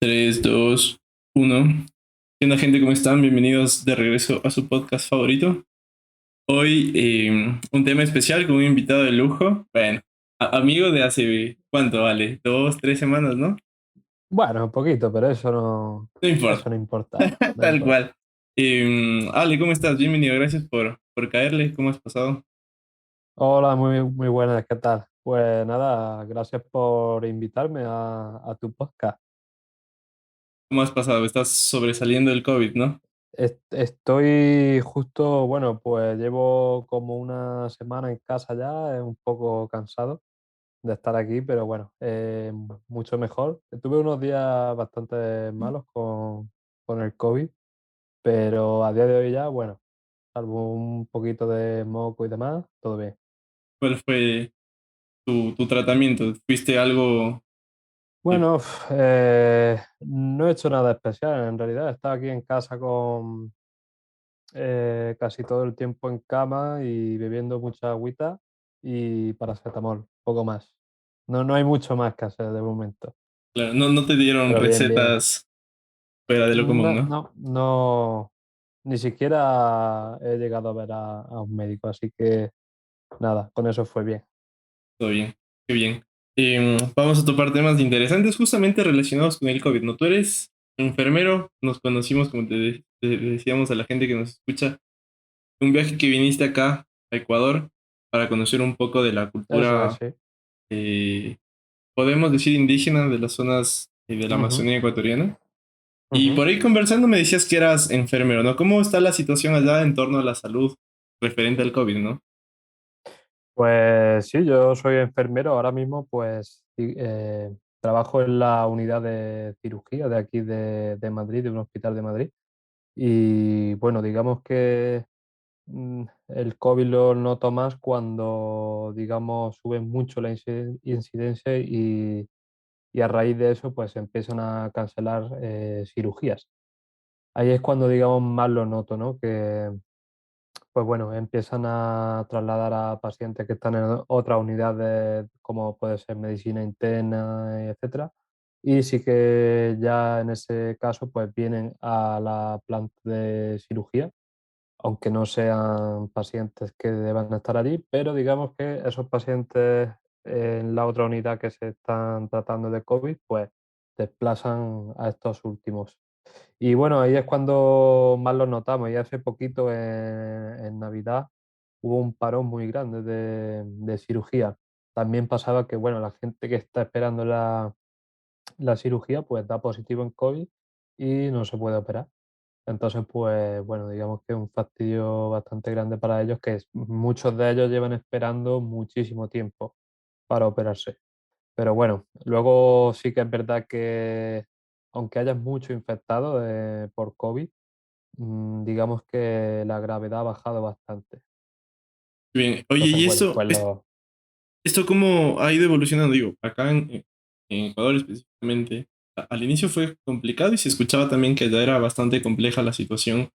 3, 2, 1. ¿Qué onda, gente? ¿Cómo están? Bienvenidos de regreso a su podcast favorito. Hoy un tema especial con un invitado de lujo. Bueno, amigo de hace, ¿cuánto vale? 2, 3 semanas, ¿no? Bueno, un poquito, pero No eso importa, no importa, no tal importa. cual. Ale, ¿cómo estás? Bienvenido, gracias por caerle. ¿Cómo has pasado? Hola, muy buenas, ¿qué tal? Pues nada, gracias por invitarme a tu podcast. ¿Cómo has pasado? Estás sobresaliendo del COVID, ¿no? Estoy justo, bueno, pues llevo como una semana en casa ya, un poco cansado de estar aquí, pero bueno, mucho mejor. Tuve unos días bastante malos con el COVID, pero a día de hoy ya, bueno, salvo un poquito de moco y demás, todo bien. ¿Cuál fue tu tratamiento? ¿Fuiste algo? eh, Bueno, no he hecho nada especial en realidad. He estado aquí en casa con casi todo el tiempo en cama y bebiendo mucha agüita y paracetamol, poco más. No hay mucho más que hacer de momento. claro, no te dieron Pero bien, bien. recetas fuera de lo común, No, ¿no? no, no, ni siquiera he llegado a ver a un médico, así que nada, con eso fue bien. Todo bien, qué bien. Vamos a topar temas interesantes justamente relacionados con el COVID, ¿no? Tú eres enfermero, nos conocimos, como te decíamos a la gente que nos escucha, un viaje que viniste acá a Ecuador para conocer un poco de la Eso es, cultura, sí. eh, podemos decir indígena de las zonas de la Ujú, Amazonía ecuatoriana. Y ujú. por ahí conversando me decías que eras enfermero, ¿no? ¿Cómo está la situación allá en torno a la salud referente al COVID, ¿no? Pues sí, yo soy enfermero. Ahora mismo, pues trabajo en la unidad de cirugía de aquí de Madrid, de un hospital de Madrid. Y bueno, digamos que el COVID lo noto más cuando, digamos, sube mucho la incidencia y a raíz de eso, pues empiezan a cancelar cirugías. Ahí es cuando, digamos, más lo noto, ¿no? Que pues bueno, empiezan a trasladar a pacientes que están en otras unidades, como puede ser medicina interna, etcétera. Y sí que ya en ese caso, pues vienen a la planta de cirugía, aunque no sean pacientes que deban estar allí, pero digamos que esos pacientes en la otra unidad que se están tratando de COVID, pues desplazan a estos últimos. Y bueno, ahí es cuando más lo notamos. Y hace poquito, en Navidad, hubo un parón muy grande de cirugía. También pasaba que, bueno, la gente que está esperando la cirugía, pues da positivo en COVID y no se puede operar. Entonces, pues bueno, digamos que es un fastidio bastante grande para ellos, que muchos de ellos llevan esperando muchísimo tiempo para operarse. Pero bueno, luego sí que es verdad que aunque haya mucho infectado por COVID, digamos que la gravedad ha bajado bastante. Bien, oye, Entonces, ¿y bueno, eso, pues lo... esto cómo ha ido evolucionando? Digo, acá en Ecuador específicamente, al inicio fue complicado y se escuchaba también que ya era bastante compleja la situación.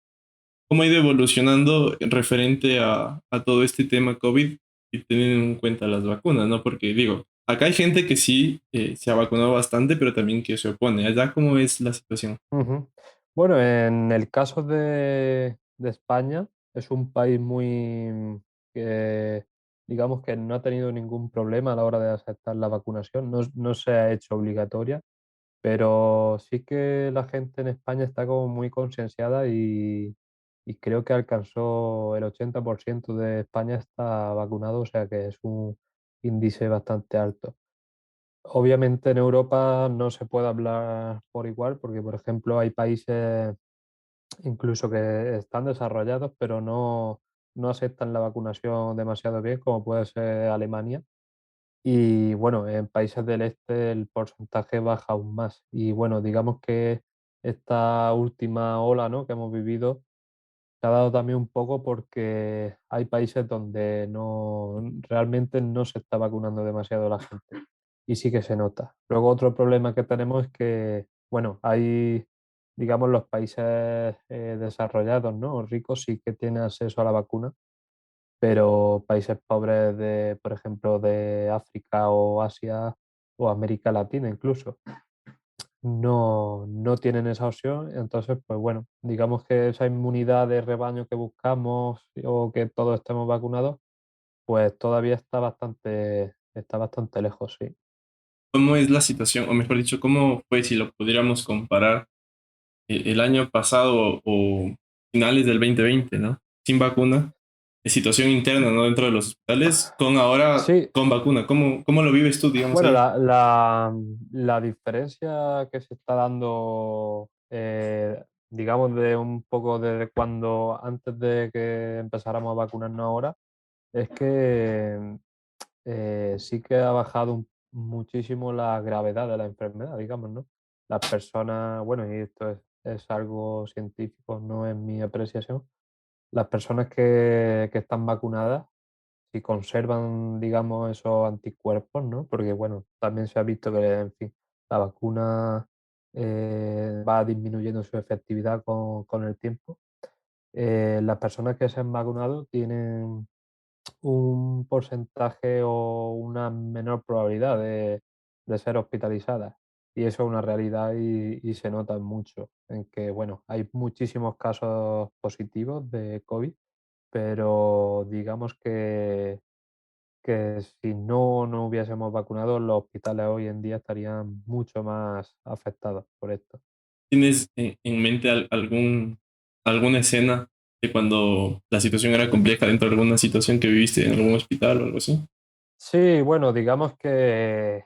¿Cómo ha ido evolucionando referente a todo este tema COVID y teniendo en cuenta las vacunas, ¿no? Porque digo, acá hay gente que sí se ha vacunado bastante, pero también que se opone. ¿Allá cómo es la situación? Ujú. Bueno, en el caso de España, es un país muy que, digamos que no ha tenido ningún problema a la hora de aceptar la vacunación. No se ha hecho obligatoria, pero sí que la gente en España está como muy concienciada y creo que alcanzó el 80% de España está vacunado, o sea que es un índice bastante alto. Obviamente en Europa no se puede hablar por igual porque, por ejemplo, hay países incluso que están desarrollados pero no aceptan la vacunación demasiado bien, como puede ser Alemania. Y bueno, en países del este el porcentaje baja aún más. Y bueno, digamos que esta última ola, ¿no?, que hemos vivido se ha dado también un poco porque hay países donde realmente no se está vacunando demasiado la gente y sí que se nota. Luego otro problema que tenemos es que, bueno, hay, digamos, los países desarrollados, ¿no?, o ricos sí que tienen acceso a la vacuna, pero países pobres de, por ejemplo, de África o Asia o América Latina incluso, no tienen esa opción. Entonces, pues bueno, digamos que esa inmunidad de rebaño que buscamos o que todos estemos vacunados, pues todavía está bastante lejos, sí. ¿Cómo es la situación, o mejor dicho, cómo fue si lo pudiéramos comparar el año pasado o finales del 2020, ¿no? Sin vacuna, situación interna, ¿no? Dentro de los hospitales, con ahora Sí, con vacuna. ¿Cómo lo vives tú, digamos, bueno, ahí? la diferencia que se está dando, digamos, de un poco desde cuando antes de que empezáramos a vacunarnos ahora, es que sí que ha bajado muchísimo la gravedad de la enfermedad, digamos, ¿no? Las personas, bueno, y esto es algo científico, no es mi apreciación, las personas que están vacunadas, si conservan, digamos, esos anticuerpos, ¿no? Porque, bueno, también se ha visto que, en fin, la vacuna va disminuyendo su efectividad con el tiempo. Las personas que se han vacunado tienen un porcentaje o una menor probabilidad de ser hospitalizadas. Y eso es una realidad y se nota mucho en que, bueno, hay muchísimos casos positivos de COVID, pero digamos que si no hubiésemos vacunado, los hospitales hoy en día estarían mucho más afectados por esto. ¿Tienes en mente alguna escena de cuando la situación era compleja dentro de alguna situación que viviste en algún hospital o algo así? Sí, bueno, digamos que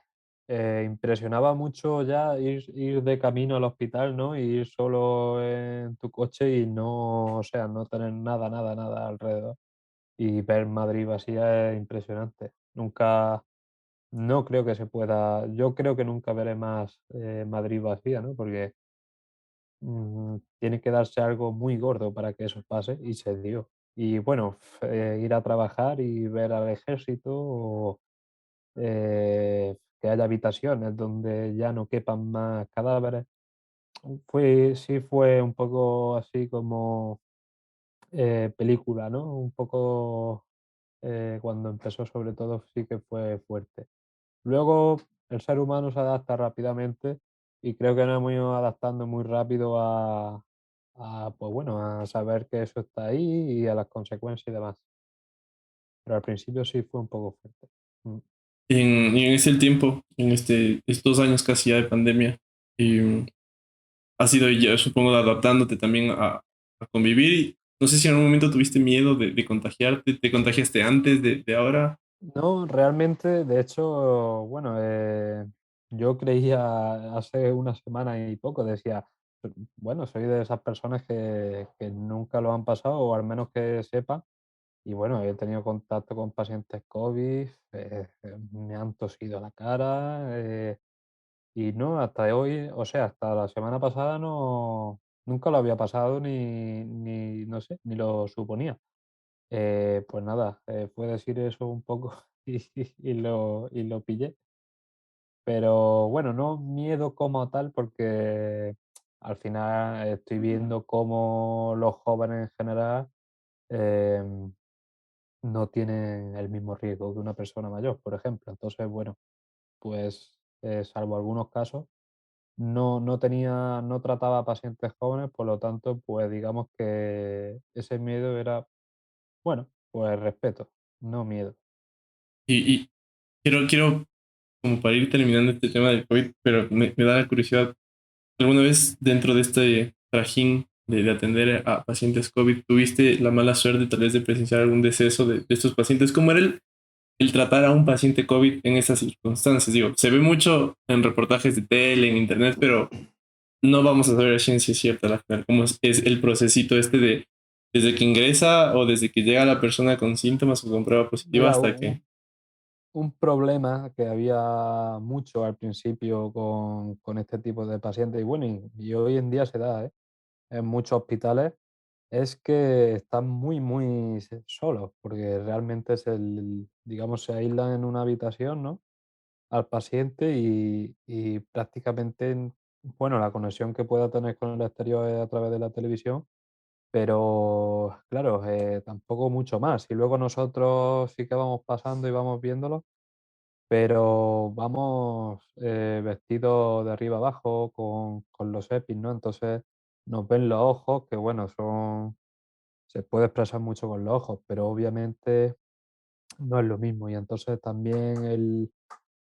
impresionaba mucho ya ir de camino al hospital, ¿no? Y ir solo en tu coche y no, o sea, no tener nada, nada, nada alrededor. Y ver Madrid vacía es impresionante. Nunca, no creo que se pueda, yo creo que nunca veré más Madrid vacía, ¿no? Porque tiene que darse algo muy gordo para que eso pase y se dio. Y bueno, ir a trabajar y ver al ejército o que haya habitaciones donde ya no quepan más cadáveres. Sí fue un poco así como película, ¿no? Un poco cuando empezó sobre todo sí que fue fuerte. Luego el ser humano se adapta rápidamente y creo que nos hemos ido adaptando muy rápido pues bueno, a saber que eso está ahí y a las consecuencias y demás. Pero al principio sí fue un poco fuerte. Mm. Y en ese tiempo, en estos años casi ya de pandemia, y has ido, yo supongo, adaptándote también a convivir. No sé si en algún momento tuviste miedo de contagiarte, te contagiaste antes de ahora. No, realmente, de hecho, bueno, yo creía hace una semana y poco, decía, bueno, soy de esas personas que nunca lo han pasado, o al menos que sepan, y bueno, he tenido contacto con pacientes COVID, me han tosido la cara, y no, hasta hoy, o sea, hasta la semana pasada no, nunca lo había pasado ni no sé, ni lo suponía. Pues nada, fue decir eso un poco y lo pillé. Pero bueno, no miedo como tal, porque al final estoy viendo cómo los jóvenes en general em, no tienen el mismo riesgo que una persona mayor, por ejemplo. Entonces, bueno, pues salvo algunos casos, no trataba a pacientes jóvenes, por lo tanto, pues digamos que ese miedo era, bueno, pues respeto, no miedo. Y quiero, como para ir terminando este tema del COVID, pero me da la curiosidad. ¿Alguna vez dentro de este trajín de atender a pacientes COVID tuviste la mala suerte tal vez de presenciar algún deceso de estos pacientes? ¿Cómo era el tratar a un paciente COVID en esas circunstancias? Digo, se ve mucho en reportajes de tele, en internet, pero no vamos a saber a ciencia cierta al final cómo es el procesito este de desde que ingresa o desde que llega la persona con síntomas o con prueba positiva Mira, hasta que... un problema que había mucho al principio con este tipo de pacientes, y bueno, y hoy en día se da, en muchos hospitales, es que están muy, muy solos, porque realmente digamos, se aíslan en una habitación, ¿no? Al paciente y prácticamente, bueno, la conexión que pueda tener con el exterior es a través de la televisión, pero claro, tampoco mucho más. Y luego nosotros sí que vamos pasando y vamos viéndolo, pero vamos vestidos de arriba abajo con los EPIs, ¿no? Entonces nos ven los ojos, que bueno, se puede expresar mucho con los ojos, pero obviamente no es lo mismo. Y entonces también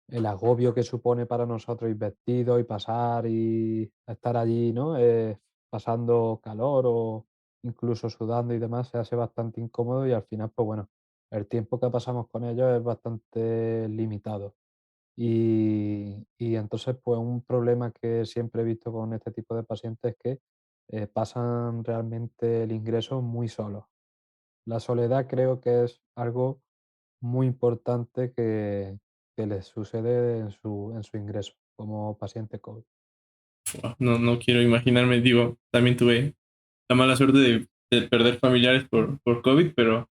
el agobio que supone para nosotros ir vestidos y pasar y estar allí, ¿no? Pasando calor o incluso sudando y demás, se hace bastante incómodo y al final, pues bueno, el tiempo que pasamos con ellos es bastante limitado. Y entonces, pues un problema que siempre he visto con este tipo de pacientes es que pasan realmente el ingreso muy solos. La soledad creo que es algo muy importante que les sucede en su ingreso como paciente COVID. No, no quiero imaginarme, digo, también tuve la mala suerte de perder familiares por COVID, pero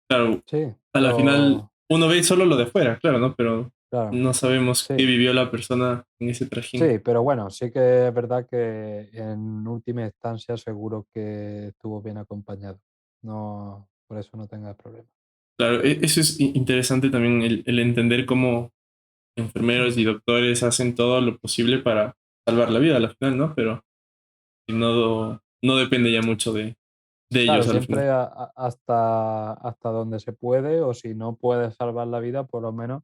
claro, Sí, a la final pero uno ve solo lo de fuera, claro, ¿no? Pero claro, no sabemos qué sí, vivió la persona en ese trajín. sí, pero bueno, sí que es verdad que en última instancia seguro que estuvo bien acompañado. No, por eso no tengas problema. Claro, eso es interesante también, el entender cómo enfermeros y Ujú. doctores hacen todo lo posible para salvar la vida a la final, ¿no? Pero no, no depende ya mucho de Claro, ellos al final. siempre hasta donde se puede, o si no puedes salvar la vida, por lo menos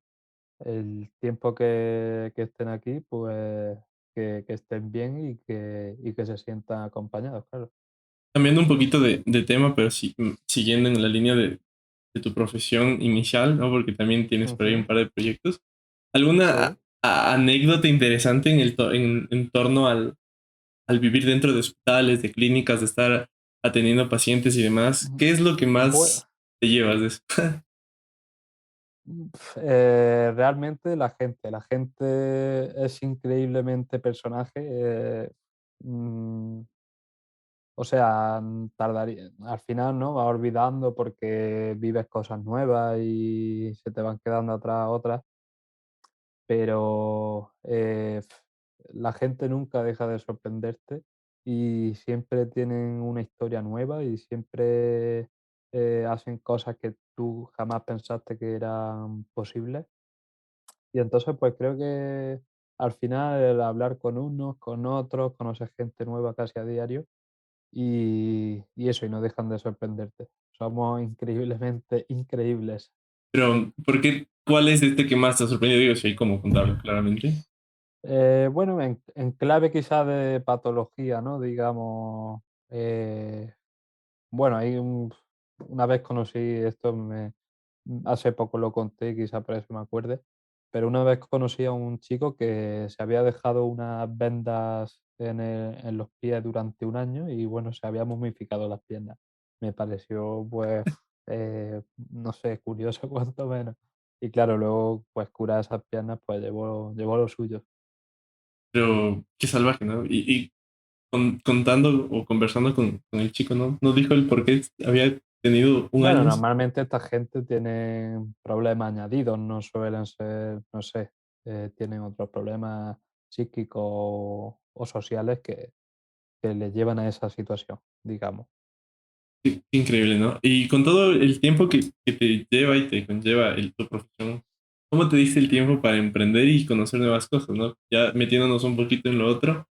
el tiempo que estén aquí, pues que estén bien y que se sientan acompañados, claro. Cambiando un poquito de tema, pero sí, siguiendo en la línea de tu profesión inicial, ¿no? Porque también tienes por ahí un Ujú, par de proyectos. ¿Alguna sí. anécdota interesante en torno al vivir dentro de hospitales, de clínicas, de estar atendiendo pacientes y demás? Mm, ¿Qué es lo que bue más te llevas de eso? realmente la gente es increíblemente personaje, mm, o sea, tardaría al final, ¿no? Vas olvidando porque vives cosas nuevas y se te van quedando atrás otras. Pero, la gente nunca deja de sorprenderte y siempre tienen una historia nueva y siempre, hacen cosas que tú jamás pensaste que eran posibles. Y entonces, pues, creo que al final el hablar con unos, con otros, conoces gente nueva casi a diario y eso, y no dejan de sorprenderte. Somos increíblemente increíbles. Pero, ¿por qué? ¿Cuál es este que más te ha sorprendido? Digo, si hay como contarlo claramente. Bueno, en clave quizá de patología, ¿no? Digamos, bueno, una vez conocí esto, hace poco lo conté, quizá por eso me acuerde, pero una vez conocí a un chico que se había dejado unas vendas en los pies durante un año y bueno, se había momificado las piernas. Me pareció, pues, no sé, curioso cuanto menos. Y claro, luego, pues, curar esas piernas, pues llevó lo suyo. Pero qué salvaje, ¿no? Y contando o conversando con el chico, ¿no? No dijo el por qué había tenido un Bueno, año. normalmente esta gente tiene problemas añadidos, no suelen ser, no sé, tienen otros problemas psíquicos o sociales que les llevan a esa situación, digamos. Qué increíble, ¿no? Y con todo el tiempo que te lleva y te conlleva tu profesión, ¿cómo te diste el tiempo para emprender y conocer nuevas cosas, ¿no? Ya metiéndonos un poquito en lo otro,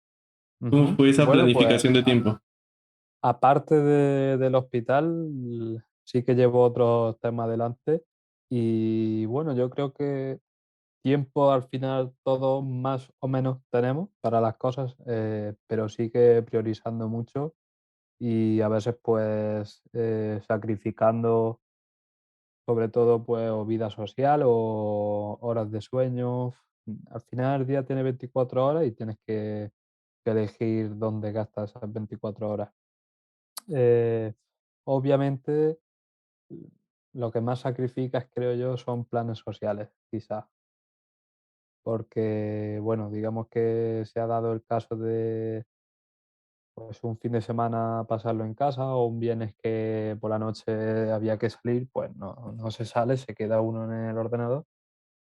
¿cómo Ujú. fue esa Bueno, pues planificación de tiempo? aparte del hospital, sí que llevo otros temas adelante y bueno, yo creo que tiempo al final todos más o menos tenemos para las cosas, pero sí que priorizando mucho y a veces pues sacrificando sobre todo pues o vida social o horas de sueño. Al final el día tiene 24 horas y tienes que elegir dónde gastas esas 24 horas. Eh, obviamente lo que más sacrificas creo yo son planes sociales, quizás, porque bueno, digamos que se ha dado el caso de pues un fin de semana pasarlo en casa o un viernes que por la noche había que salir, pues no se sale, se queda uno en el ordenador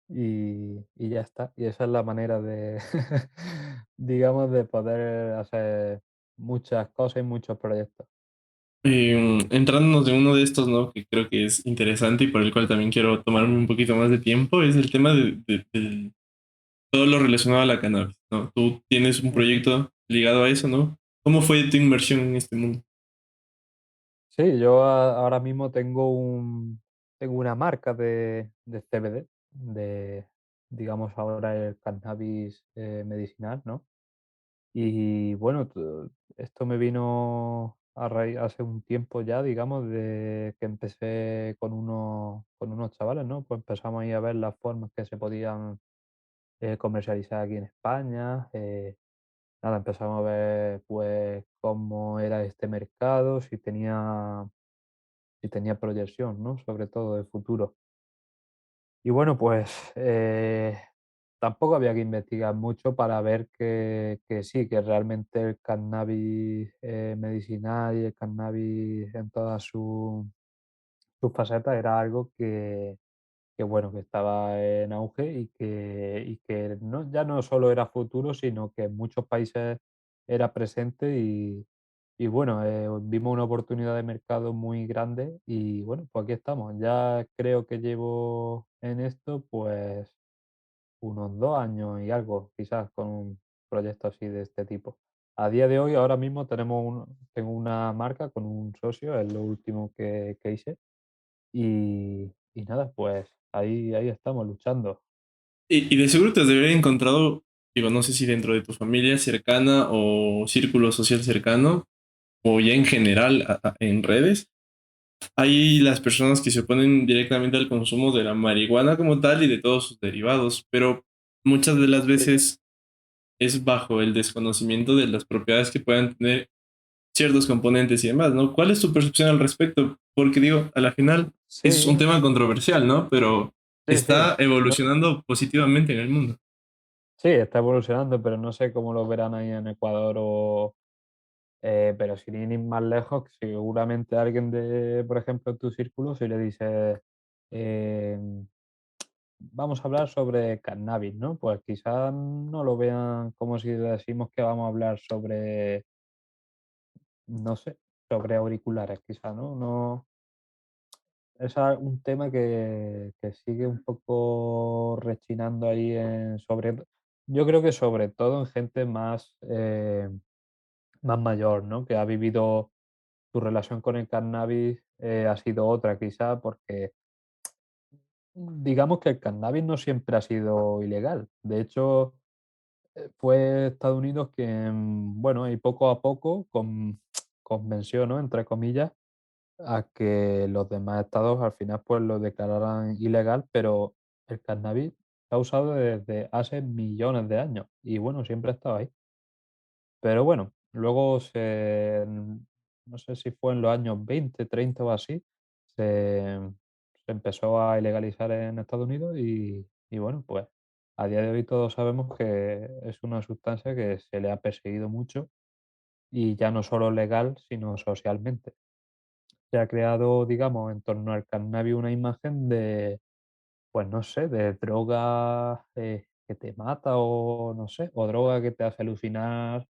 y ya está. Y esa es la manera de, digamos, de poder hacer muchas cosas y muchos proyectos. Entrándonos de uno de estos, ¿no? Que creo que es interesante y por el cual también quiero tomarme un poquito más de tiempo, es el tema de todo lo relacionado a la cannabis, ¿no? Tú tienes un Ujú. proyecto ligado a eso, ¿no? ¿Cómo fue tu inmersión en este mundo? Sí, yo ahora mismo tengo una marca de CBD, digamos ahora el cannabis medicinal, ¿no? Y bueno, esto me vino a raíz hace un tiempo ya, digamos, de que empecé con unos chavales, ¿no? Pues empezamos ahí a ver las formas que se podían comercializar aquí en España. Nada, empezamos a ver pues cómo era este mercado, si tenía proyección, ¿no? Sobre todo de futuro. Y bueno, pues tampoco había que investigar mucho para ver que sí, que realmente el cannabis medicinal y el cannabis en todas sus facetas era algo que bueno, que estaba en auge y que no, ya no solo era futuro, sino que en muchos países era presente y bueno, vimos una oportunidad de mercado muy grande y bueno, pues aquí estamos. Ya creo que llevo en esto pues unos 2 años y algo, quizás con un proyecto así de este tipo. A día de hoy, ahora mismo tengo una marca con un socio, es lo último que hice y nada, pues ahí estamos luchando. Y de seguro te has de haber encontrado, digo, no sé si dentro de tu familia cercana o círculo social cercano, o ya en general en redes, hay las personas que se oponen directamente al consumo de la marihuana como tal y de todos sus derivados, pero muchas de las Sí, veces es bajo el desconocimiento de las propiedades que puedan tener ciertos componentes y demás, ¿no? ¿Cuál es tu percepción al respecto? Porque digo, a la final es un sí, tema controversial, ¿no? Pero sí, sí. está Yo evolucionando positivamente en el mundo. sí, está evolucionando, pero no sé cómo lo verán ahí en Ecuador pero sin ir más lejos, seguramente alguien de, por ejemplo, en tu círculo, si le dices, em, vamos a hablar sobre cannabis, ¿no? Pues quizás no lo vean como si decimos que vamos a hablar sobre, no sé, sobre auriculares, quizás, ¿no? No, es un tema que sigue un poco rechinando ahí yo creo que sobre todo en gente más mayor, ¿no? Que ha vivido su relación con el cannabis ha sido otra, quizá, porque digamos que el cannabis no siempre ha sido ilegal. De hecho, fue Estados Unidos quien, bueno, y poco a poco convenció, ¿no? Entre comillas, a que los demás estados al final pues lo declararan ilegal, pero el cannabis se ha usado desde hace millones de años y bueno, siempre ha estado ahí. Pero bueno, luego no sé si fue en los años 20 30 o así, se, se empezó a ilegalizar en Estados Unidos y bueno, pues a día de hoy todos sabemos que es una sustancia que se le ha perseguido mucho y ya no solo legal, sino socialmente. Se ha creado, digamos, en torno al cannabis una imagen de, pues no sé, de droga que te mata o no sé, o droga que te hace alucinar,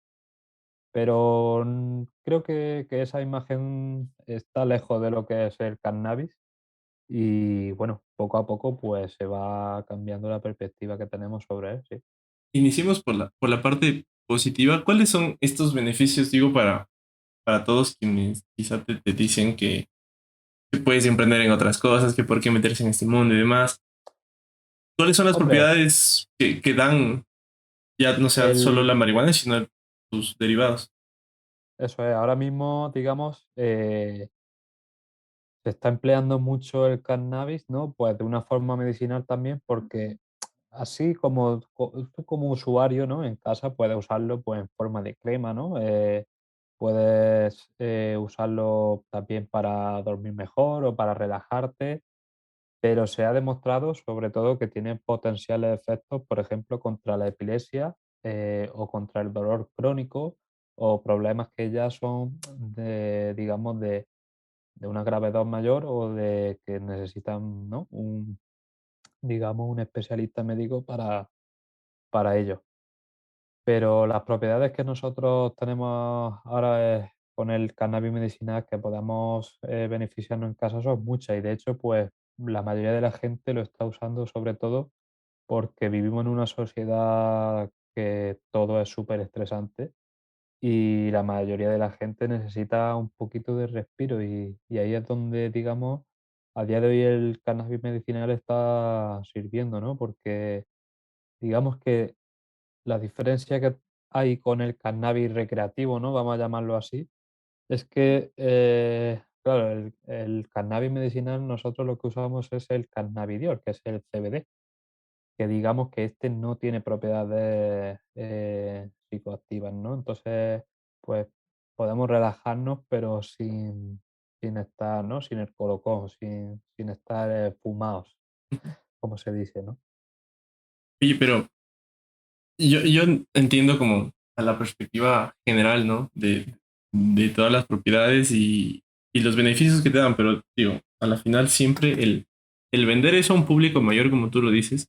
pero creo que esa imagen está lejos de lo que es el cannabis y bueno, poco a poco pues se va cambiando la perspectiva que tenemos sobre él, sí. Iniciemos por la parte positiva. ¿Cuáles son estos beneficios, digo, para todos quienes quizá te dicen que puedes emprender en otras cosas, que por qué meterse en este mundo y demás? ¿Cuáles son las Hombre, propiedades que dan ya no sea solo la el, marihuana, sino sus derivados? eso es, ahora mismo, digamos, se está empleando mucho el cannabis, ¿no? Pues de una forma medicinal también, porque así como tú como usuario, ¿no? En casa puedes usarlo pues en forma de crema, ¿no? Puedes usarlo también para dormir mejor o para relajarte, pero se ha demostrado sobre todo que tiene potenciales efectos, por ejemplo, contra la epilepsia o contra el dolor crónico o problemas que ya son digamos, de una gravedad mayor o de que necesitan, ¿no? Digamos, un especialista médico para ello. Pero las propiedades que nosotros tenemos ahora con el cannabis medicinal que podamos beneficiarnos en casa son muchas y de hecho, pues la mayoría de la gente lo está usando sobre todo porque vivimos en una sociedad que todo es súper estresante y la mayoría de la gente necesita un poquito de respiro y ahí es donde, digamos, a día de hoy el cannabis medicinal está sirviendo, ¿no? Porque digamos que la diferencia que hay con el cannabis recreativo, ¿no? Vamos a llamarlo así, es que, claro, el cannabis medicinal nosotros lo que usamos es el cannabidiol, que es el CBD, que digamos que este no tiene propiedades, psicoactivas, ¿no? Entonces, pues, podemos relajarnos, pero sin estar, ¿no? Sin el colocón, sin estar, fumados, como se dice, ¿no? Oye, pero yo entiendo como a la perspectiva general, ¿no? De todas las propiedades y los beneficios que te dan, pero digo, a la final siempre el vender eso a un público mayor, como tú lo dices,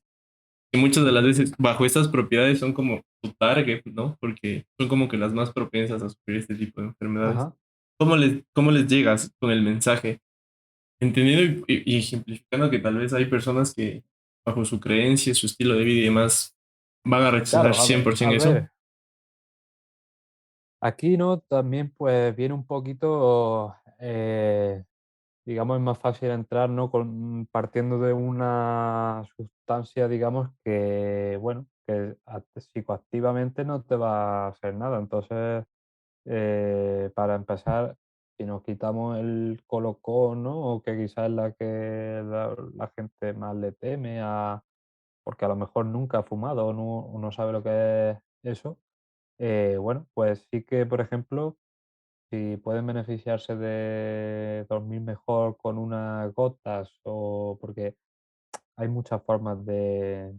que muchas de las Ujú. veces bajo estas propiedades son como tu target, ¿no? Porque son como que las más propensas a sufrir este tipo de enfermedades. Ajá. Cómo les llegas con el mensaje? Entendiendo y ejemplificando que tal vez hay personas que bajo su creencia, su estilo de vida y demás van a rechazar Claro, 100% a eso. ver, aquí, ¿no? También, pues, viene un poquito, digamos, es más fácil entrar, ¿no? Partiendo de una sustancia, digamos, que, bueno, que psicoactivamente no te va a hacer nada. Entonces, para empezar, si nos quitamos el colocón, ¿no? O que quizás es la que la gente más le teme porque a lo mejor nunca ha fumado o no sabe lo que es eso. Bueno, pues sí que, por ejemplo, si pueden beneficiarse de dormir mejor con unas gotas o porque hay muchas formas de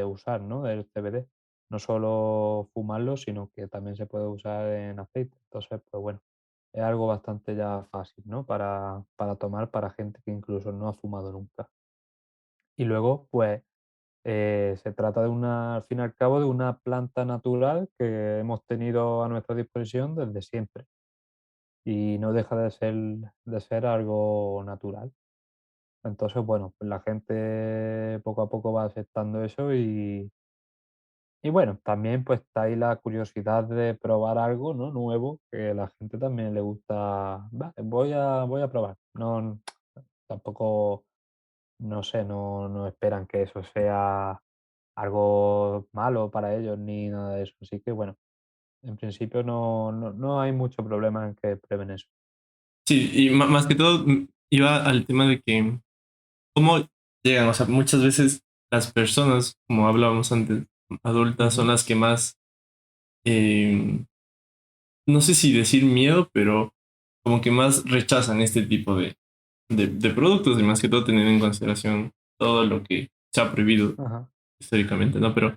usar, ¿no? El CBD. No solo fumarlo, sino que también se puede usar en aceite. Entonces, pues bueno, es algo bastante ya fácil, ¿no? Para tomar para gente que incluso no ha fumado nunca. Y luego, pues, se trata de una, al fin y al cabo, de una planta natural que hemos tenido a nuestra disposición desde siempre y no deja de ser algo natural. Entonces, bueno, pues la gente poco a poco va aceptando eso y bueno, también pues está ahí la curiosidad de probar algo, ¿no? Nuevo, que a la gente también le gusta. Vale, voy a probar. No, tampoco, no sé, no esperan que eso sea algo malo para ellos ni nada de eso. Así que bueno, en principio no hay mucho problema en que prueben eso. Sí, y más que todo iba al tema de que cómo llegan, o sea, muchas veces las personas, como hablábamos antes, adultas, son Ujú, las que más, eh, no sé si decir miedo, pero como que más rechazan este tipo de productos y más que todo teniendo en consideración todo lo que se ha prohibido ajá. históricamente, ¿no? Pero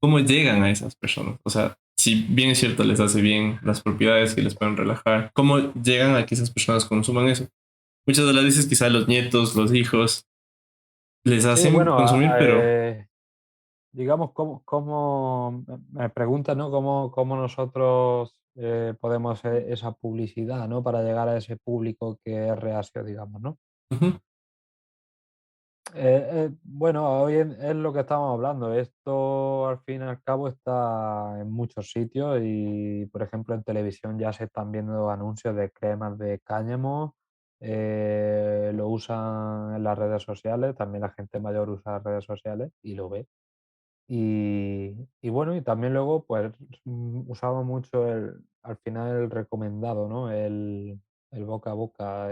¿cómo llegan a esas personas? O sea, si bien es cierto, les hace bien las propiedades que les pueden relajar, ¿cómo llegan a que esas personas consuman eso? Muchas de las veces quizá los nietos, los hijos, les Sí, hacen bueno, consumir, pero digamos, me preguntas, ¿no? ¿Cómo nosotros podemos hacer esa publicidad, ¿no? Para llegar a ese público que es reacio, digamos, ¿no? ujú, Bueno, es lo que estamos hablando. Esto al fin y al cabo está en muchos sitios y, por ejemplo, en televisión ya se están viendo anuncios de cremas de cáñamo. Lo usan en las redes sociales, también la gente mayor usa las redes sociales y lo ve. Y bueno, y también luego, pues, usaba mucho al final el recomendado, ¿no? El boca a boca.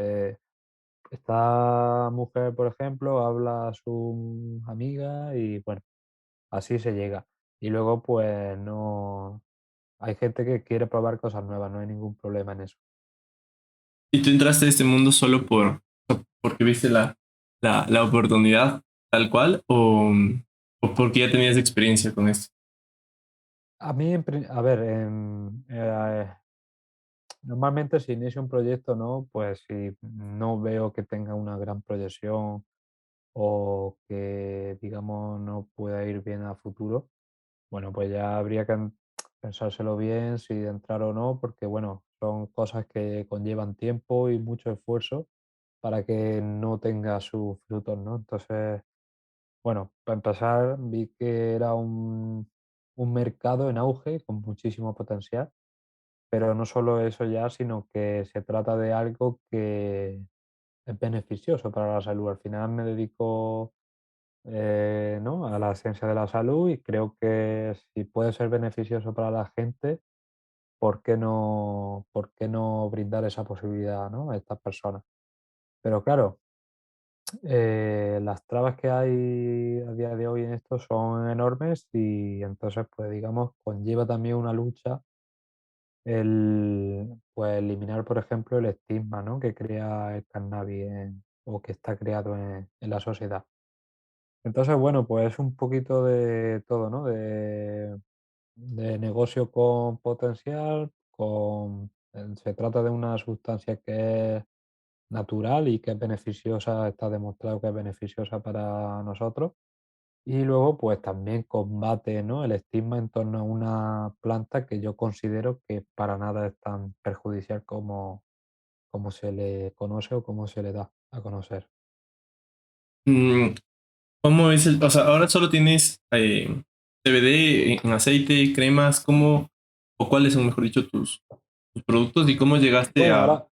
Esta mujer, por ejemplo, habla a su amiga y bueno, así se llega. Y luego, pues no, hay gente que quiere probar cosas nuevas, no hay ningún problema en eso. y tú entraste a este mundo solo porque viste la oportunidad tal cual o porque ya tenías experiencia con esto. A mí, a ver, normalmente si inicio un proyecto, ¿no? Pues si no veo que tenga una gran proyección o que, digamos, no pueda ir bien a futuro, bueno, pues ya habría que pensárselo bien si entrar o no, porque bueno, son cosas que conllevan tiempo y mucho esfuerzo para que no tenga sus frutos, ¿no? Entonces, bueno, para empezar, vi que era un mercado en auge con muchísimo potencial, pero no solo eso ya, sino que se trata de algo que es beneficioso para la salud. Al final me dedico ¿no? a la ciencia de la salud y creo que si puede ser beneficioso para la gente, por qué no brindar esa posibilidad, ¿no? a estas personas? Pero claro, las trabas que hay a día de hoy en esto son enormes y entonces, pues digamos, conlleva también una lucha el pues, eliminar, por ejemplo, el estigma, ¿no? que crea el cannabis o que está creado en la sociedad. Entonces, bueno, pues es un poquito de todo, ¿no? De negocio con potencial, se trata de una sustancia que es natural y que es beneficiosa, está demostrado que es beneficiosa para nosotros. Y luego, pues también combate, ¿no? el estigma en torno a una planta que yo considero que para nada es tan perjudicial como se le conoce o como se le da a conocer. Mm, ¿Cómo es o sea, ahora solo tienes CBD en aceite, cremas, ¿cómo, o cuáles son, mejor dicho, tus productos y cómo llegaste Bueno, ahora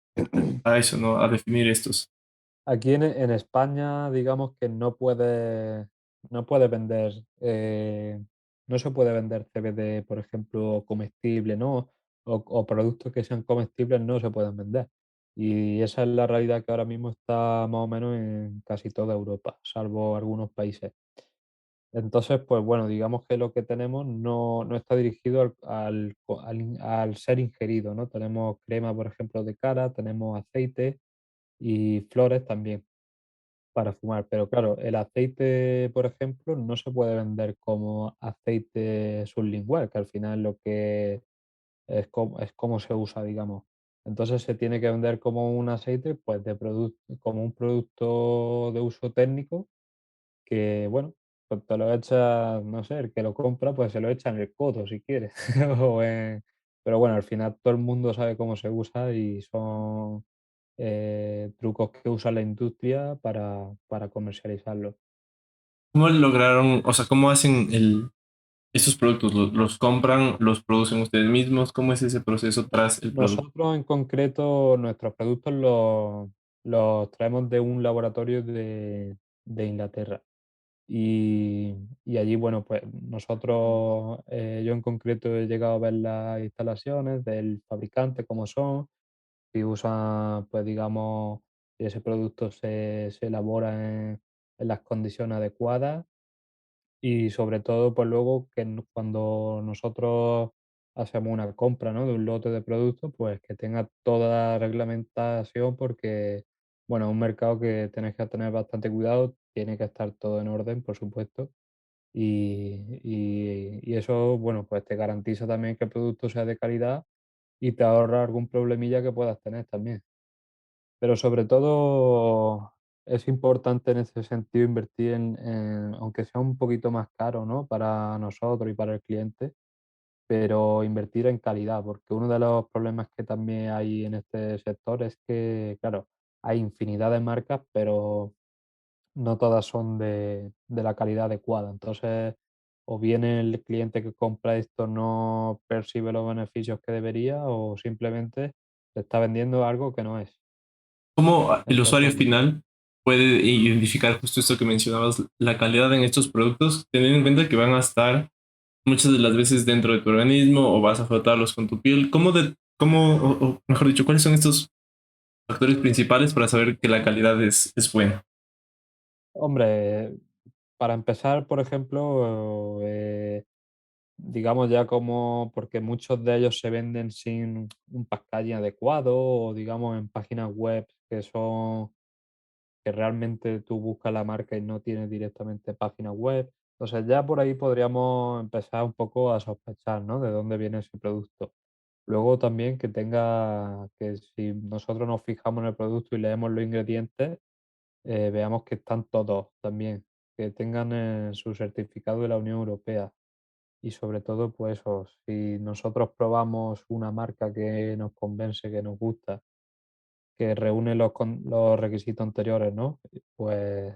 a eso, ¿no? A definir estos. aquí en España, digamos que no puede vender, no se puede vender CBD, por ejemplo, comestible, ¿no? O productos que sean comestibles no se pueden vender. Y esa es la realidad que ahora mismo está más o menos en casi toda Europa, salvo algunos países. Entonces, pues bueno, digamos que lo que tenemos no está dirigido al ser ingerido, ¿no? Tenemos crema, por ejemplo, de cara, tenemos aceite y flores también para fumar, pero claro, el aceite, por ejemplo, no se puede vender como aceite sublingual, que al final lo que es como se usa, digamos. Entonces se tiene que vender como un aceite, pues como un producto de uso técnico que, bueno, pues te lo echas, no sé, el que lo compra, pues se lo echa en el codo si quiere. Pero bueno, al final todo el mundo sabe cómo se usa y son trucos que usa la industria para comercializarlo. ¿Cómo lograron, o sea, cómo hacen estos productos? ¿Los compran, los producen ustedes mismos? ¿Cómo es ese proceso tras el producto? Nosotros en concreto, nuestros productos los traemos de un laboratorio de Inglaterra. Y, y allí, bueno, pues nosotros, yo en concreto he llegado a ver las instalaciones del fabricante, cómo son, si usan, pues digamos, si ese producto se elabora en las condiciones adecuadas. Y sobre todo, pues luego que cuando nosotros hacemos una compra, ¿no? de un lote de productos, pues que tenga toda la reglamentación porque, bueno, es un mercado que tienes que tener bastante cuidado, tiene que estar todo en orden, por supuesto. Y eso, bueno, pues te garantiza también que el producto sea de calidad y te ahorra algún problemilla que puedas tener también. Pero sobre todo es importante en ese sentido invertir aunque sea un poquito más caro, ¿no? Para nosotros y para el cliente, pero invertir en calidad, porque uno de los problemas que también hay en este sector es que, claro, hay infinidad de marcas, pero no todas son de la calidad adecuada. Entonces, o bien el cliente que compra esto no percibe los beneficios que debería, o simplemente se está vendiendo algo que no es. ¿Cómo el usuario Entonces, final puede identificar justo esto que mencionabas, la calidad en estos productos, teniendo en cuenta que van a estar muchas de las veces dentro de tu organismo o vas a frotarlos con tu piel? O mejor dicho, cuáles son estos factores principales para saber que la calidad es buena? hombre, para empezar, por ejemplo, digamos ya como, porque muchos de ellos se venden sin un packaging adecuado o digamos en páginas web que realmente tú buscas la marca y no tienes directamente página web. Entonces ya por ahí podríamos empezar un poco a sospechar, ¿no? De dónde viene ese producto. Luego también que si nosotros nos fijamos en el producto y leemos los ingredientes, veamos que están todos también, que tengan su certificado de la Unión Europea. y sobre todo, pues eso, si nosotros probamos una marca que nos convence, que nos gusta, que reúne los requisitos anteriores, ¿no? Pues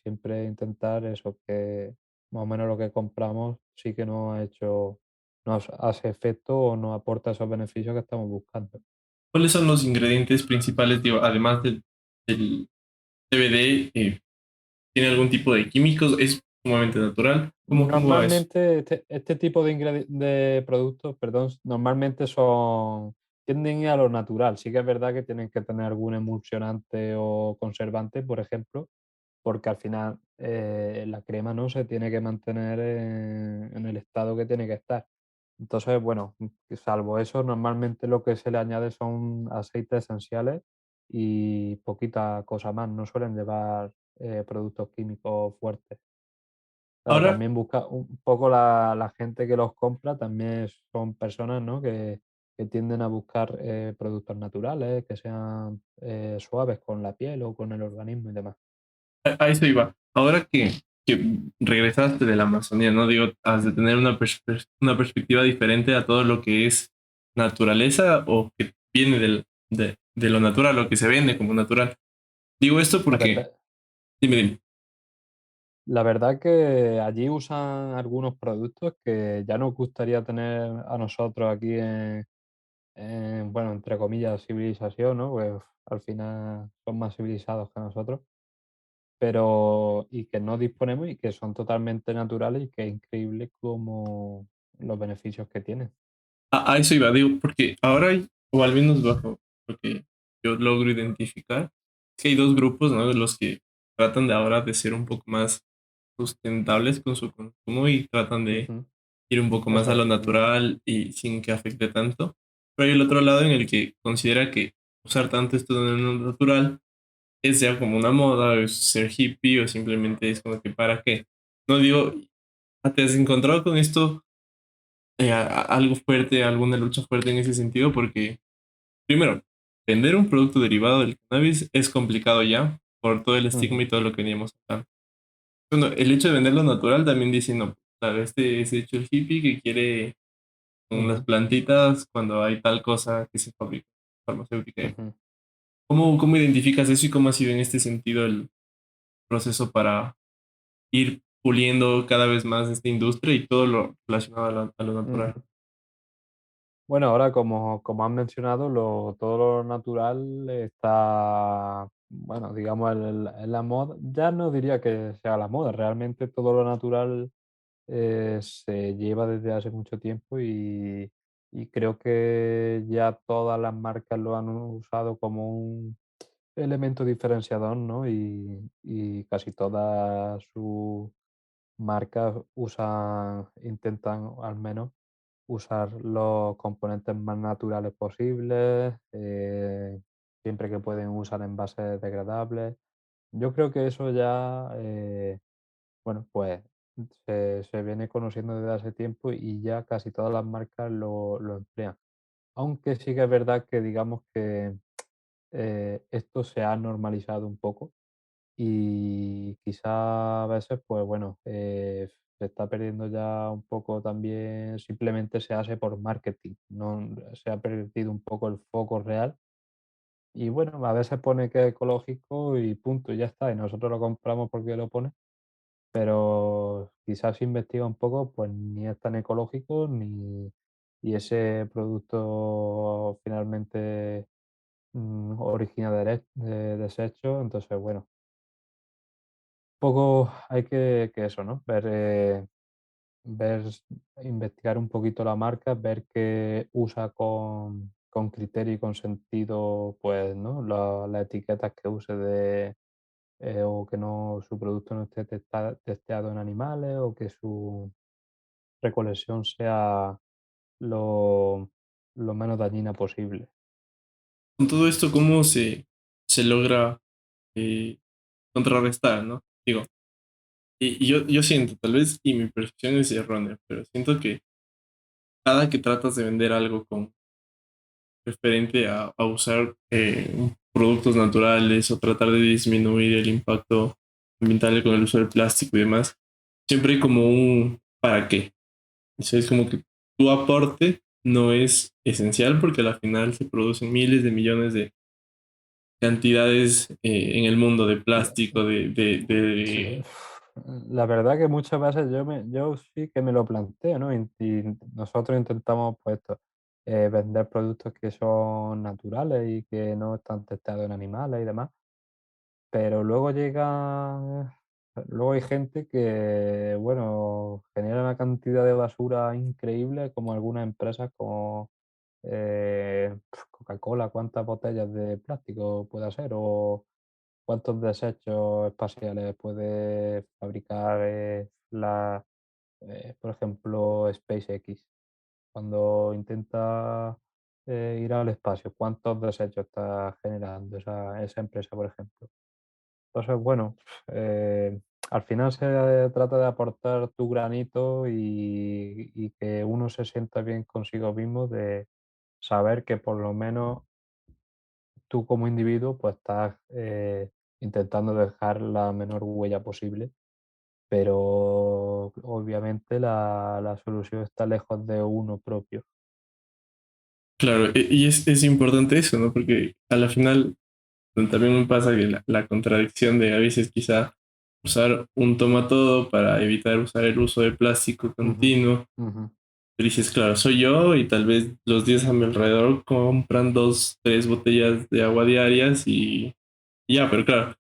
siempre intentar eso, que más o menos lo que compramos sí que nos hace efecto o nos aporta esos beneficios que estamos buscando. ¿Cuáles son los ingredientes principales, digo, además del CBD? ¿Tiene algún tipo de químicos? ¿Es sumamente natural? ¿Cómo va eso? Normalmente este tipo de productos, perdón, normalmente tienden a lo natural. Sí que es verdad que tienen que tener algún emulsionante o conservante, por ejemplo, porque al final la crema, ¿no?, se tiene que mantener en el estado que tiene que estar. Entonces, bueno, salvo eso, normalmente lo que se le añade son aceites esenciales y poquita cosa más. No suelen llevar productos químicos fuertes. Claro, Ahora, también busca un poco la gente que los compra, también son personas, ¿no?, que tienden a buscar productos naturales, que sean suaves con la piel o con el organismo y demás. a eso iba. Ahora que regresaste de la Amazonía, ¿no? Digo, has de tener una perspectiva diferente a todo lo que es naturaleza o que viene de lo natural, lo que se vende como natural. Digo esto La porque, verdad, dime. la verdad que allí usan algunos productos que ya nos gustaría tener a nosotros aquí bueno, entre comillas, civilización, ¿no? Pues al final son más civilizados que nosotros, pero y que no disponemos y que son totalmente naturales y que es increíble como los beneficios que tienen. A eso iba, digo, porque ahora hay, o al menos bajo lo que yo logro identificar, es que hay dos grupos, ¿no? De los que tratan de ahora de ser un poco más sustentables con su consumo y tratan de Ujú. ir un poco más a lo Exactamente. natural y sin que afecte tanto. Pero hay el otro lado en el que considera que usar tanto esto de lo natural es ya como una moda, o es ser hippie o simplemente es como que para qué. No digo, ¿te has encontrado con esto? Algo fuerte, alguna lucha fuerte en ese sentido, porque primero, vender un producto derivado del cannabis es complicado ya por todo el estigma Ujú, y todo lo que veníamos hablando. Bueno, el hecho de venderlo natural también dice, no, claro, este es hecho el hippie que quiere con las ujú, plantitas cuando hay tal cosa que se fabrica farmacéutica. ujú. ¿Cómo identificas eso y cómo ha sido en este sentido el proceso para ir puliendo cada vez más esta industria y todo lo relacionado a lo natural? Ujú. Bueno, ahora como has mencionado, todo lo natural está, bueno, digamos, en la moda. Ya no diría que sea la moda, realmente todo lo natural se lleva desde hace mucho tiempo y creo que ya todas las marcas lo han usado como un elemento diferenciador, ¿no? Y casi todas sus marcas intentan al menos usar los componentes más naturales posibles, siempre que pueden usar envases degradables. Yo creo que eso ya, bueno, pues se viene conociendo desde hace tiempo y ya casi todas las marcas lo emplean. Aunque sí que es verdad que digamos que esto se ha normalizado un poco y quizá a veces, pues bueno, se está perdiendo ya un poco también, simplemente se hace por marketing, no se ha perdido un poco el foco real. Y bueno, a veces pone que es ecológico y punto, y ya está, y nosotros lo compramos porque lo pone, pero quizás si investiga un poco, pues ni es tan ecológico ni y ese producto finalmente origina de desecho, entonces bueno, poco hay que eso, ¿no? Investigar un poquito la marca, ver qué usa con criterio y con sentido, pues, ¿no? Las etiquetas que use o que no, su producto no esté testeado en animales o que su recolección sea lo, lo menos dañina posible. Con todo esto, ¿cómo se logra eh, contrarrestar, ¿no? Digo, y yo siento, tal vez, y mi percepción es errónea, pero siento que cada que tratas de vender algo con referente a usar productos naturales o tratar de disminuir el impacto ambiental con el uso del plástico y demás, siempre hay como un ¿para qué? O sea, es como que tu aporte no es esencial porque al final se producen miles de millones de cantidades en el mundo de La- plástico, sí, de... la verdad que muchas veces yo sí que me lo planteo, ¿no? Y nosotros intentamos, pues esto, vender productos que son naturales y que no están testeados en animales y demás. Pero luego hay gente que, bueno, genera una cantidad de basura increíble, como algunas empresas como Coca-Cola, cuántas botellas de plástico puede hacer o cuántos desechos espaciales puede fabricar por ejemplo, SpaceX. Cuando intenta ir al espacio, cuántos desechos está generando esa empresa, por ejemplo. Entonces, bueno, al final se trata de aportar tu granito y que uno se sienta bien consigo mismo de saber que por lo menos tú como individuo pues estás intentando dejar la menor huella posible, pero obviamente la solución está lejos de uno propio. Claro, y es importante eso, ¿no? Porque a la final también me pasa que la contradicción de a veces quizá usar un toma todo para evitar usar el uso de plástico Ujú, continuo. ujú. Pero dices, claro, soy yo y tal vez los 10 a mi alrededor compran dos, tres botellas de agua diarias y ya, pero claro,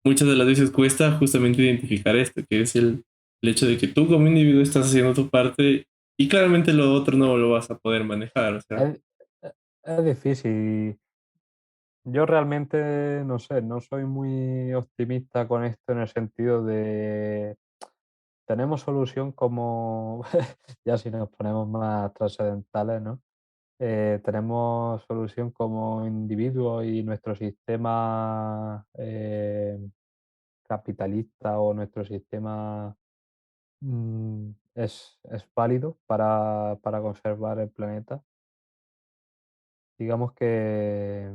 muchas de las veces cuesta justamente identificar esto, que es el hecho de que tú como individuo estás haciendo tu parte y claramente lo otro no lo vas a poder manejar, o sea, Es, es difícil. Yo realmente, no sé, no soy muy optimista con esto en el sentido de tenemos solución como, ya si nos ponemos más trascendentales, ¿no? Tenemos solución como individuos y nuestro sistema capitalista o nuestro sistema es válido para conservar el planeta. Digamos que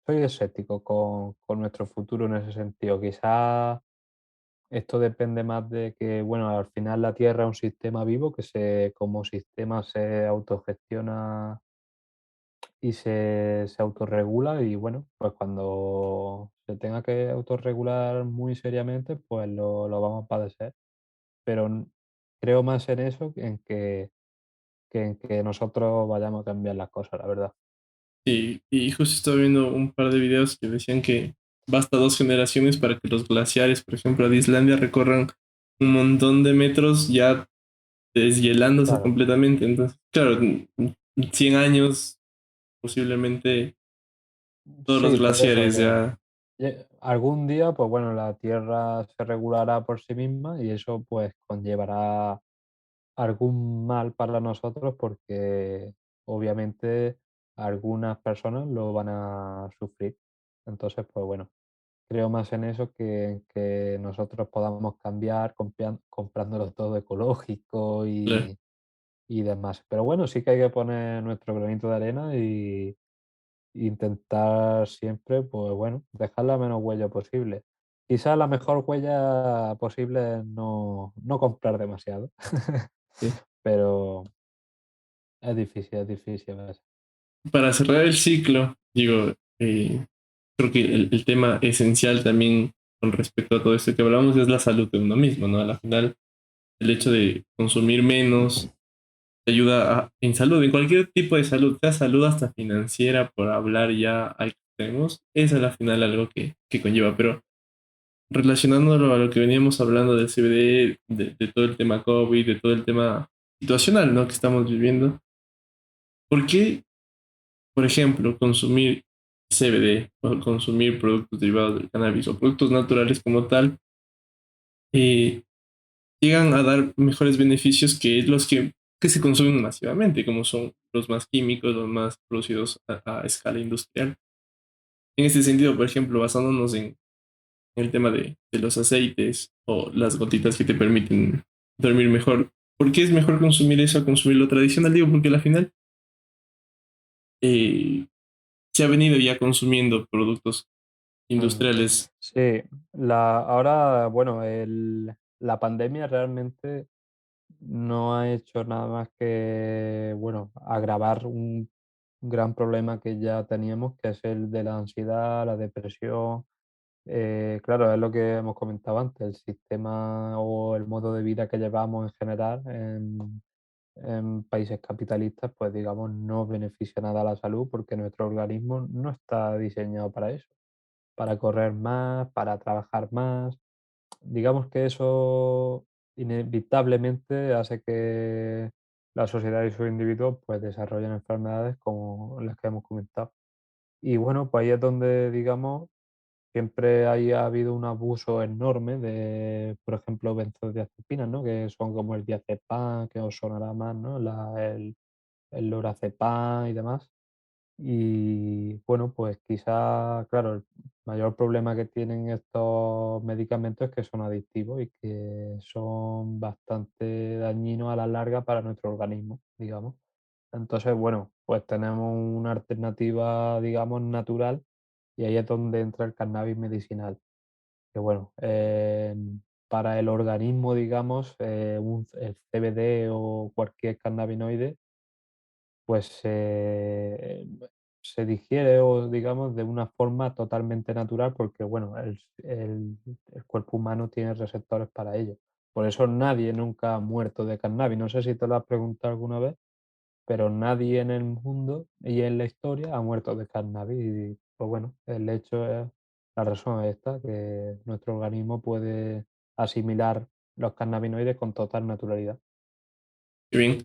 soy escéptico con nuestro futuro en ese sentido. Quizás esto depende más de que, bueno, al final la Tierra es un sistema vivo que como sistema se autogestiona y se autorregula y bueno, pues cuando se tenga que autorregular muy seriamente, pues lo vamos a padecer. Pero creo más en eso que en que nosotros vayamos a cambiar las cosas, la verdad. y justo estaba viendo un par de videos que decían que basta dos generaciones para que los glaciares, por ejemplo, de Islandia recorran un montón de metros ya deshielándose Claro. completamente, entonces, claro, en 100 años posiblemente todos los Sí, por eso, glaciares ya... algún día, pues bueno, la Tierra se regulará por sí misma y eso pues conllevará algún mal para nosotros porque obviamente algunas personas lo van a sufrir. Entonces, pues bueno, creo más en eso que en que nosotros podamos cambiar comprándolo todo ecológico claro. y demás. Pero bueno, sí que hay que poner nuestro granito de arena y intentar siempre, pues bueno, dejar la menos huella posible. Quizás la mejor huella posible es no comprar demasiado, Sí. pero es difícil a veces. Para cerrar el ciclo, digo, creo que el tema esencial también con respecto a todo esto que hablamos es la salud de uno mismo, ¿no? Al final, el hecho de consumir menos te ayuda en salud, en cualquier tipo de salud, sea salud hasta financiera, por hablar ya a extremos, es a la final algo que conlleva. Pero relacionándolo a lo que veníamos hablando del CBD, de todo el tema COVID, de todo el tema situacional, ¿no? Que estamos viviendo, ¿por qué, por ejemplo, consumir CBD o consumir productos derivados del cannabis o productos naturales como tal, eh, llegan a dar mejores beneficios que los que se consumen masivamente, como son los más químicos, los más producidos a escala industrial? En este sentido, por ejemplo, basándonos en el tema de los aceites o las gotitas que te permiten dormir mejor, ¿por qué es mejor consumir eso a consumir lo tradicional? Digo, porque al final eh, se ha venido ya consumiendo productos Mm. industriales. Sí, ahora, bueno, la pandemia realmente no ha hecho nada más que, bueno, agravar un gran problema que ya teníamos, que es el de la ansiedad, la depresión. Claro, es lo que hemos comentado antes, el sistema o el modo de vida que llevamos en general en países capitalistas, pues digamos, no beneficia nada a la salud porque nuestro organismo no está diseñado para eso, para correr más, para trabajar más. Digamos que eso inevitablemente hace que la sociedad y sus individuos pues desarrollen enfermedades como las que hemos comentado. Y bueno, pues ahí es donde, digamos, siempre ha habido un abuso enorme de, por ejemplo, benzodiazepinas, ¿no? Que son como el diazepam, que os sonará más, ¿no? El lorazepam y demás. Y bueno, pues quizá, claro, el mayor problema que tienen estos medicamentos es que son adictivos y que son bastante dañinos a la larga para nuestro organismo, digamos. Entonces, bueno, pues tenemos una alternativa, digamos, natural y ahí es donde entra el cannabis medicinal. Que bueno, para el organismo, digamos, el CBD o cualquier cannabinoide pues se digiere o digamos de una forma totalmente natural porque bueno, el cuerpo humano tiene receptores para ello. Por eso nadie nunca ha muerto de cannabis. No sé si te lo has preguntado alguna vez, pero nadie en el mundo y en la historia ha muerto de cannabis. Y pues bueno, el hecho es, la razón es esta, que nuestro organismo puede asimilar los cannabinoides con total naturalidad. Qué bien.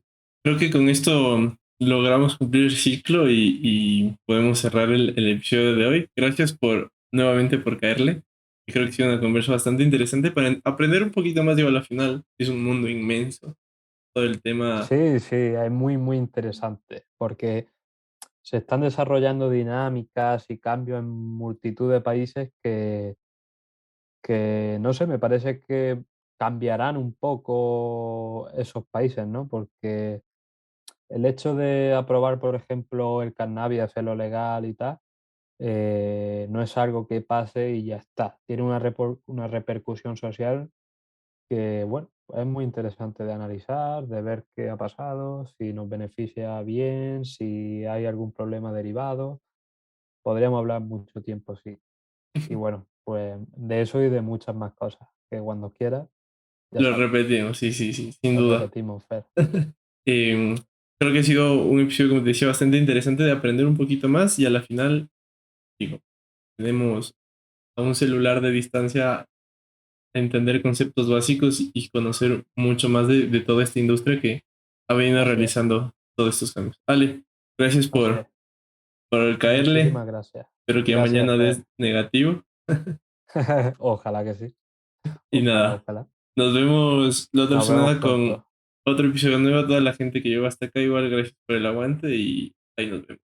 Creo que con esto logramos cumplir el ciclo y podemos cerrar el episodio de hoy. Gracias por nuevamente por caerle. Y creo que ha sido una conversa bastante interesante para aprender un poquito más. Digo, a la final es un mundo inmenso. Todo el tema. Sí, sí, es muy, muy interesante, porque se están desarrollando dinámicas y cambios en multitud de países que, no sé, me parece que cambiarán un poco esos países, ¿no? Porque el hecho de aprobar, por ejemplo, el cannabis, hacerlo legal y tal, no es algo que pase y ya está. Tiene una repercusión social que, bueno, es muy interesante de analizar, de ver qué ha pasado, si nos beneficia bien, si hay algún problema derivado. Podríamos hablar mucho tiempo, sí. Y bueno, pues de eso y de muchas más cosas, que cuando quieras, ya Lo sabes, repetimos, sí, sí, sí, sin lo duda. repetimos, Fer. Em, Creo que ha sido un episodio, como te decía, bastante interesante de aprender un poquito más y a la final, digo, tenemos a un celular de distancia entender conceptos básicos y conocer mucho más de toda esta industria que ha venido Así es, realizando todos estos cambios. Ale, gracias así es. por caerle. Muchísimas gracias. Espero que ya Gracias, mañana Fer. des negativo. Ojalá que sí. Y Ojalá, nada, ojalá. nos vemos la otra Nos vemos semana con pronto. otro episodio nuevo. A toda la gente que llegó hasta acá, igual, gracias por el aguante y ahí nos vemos.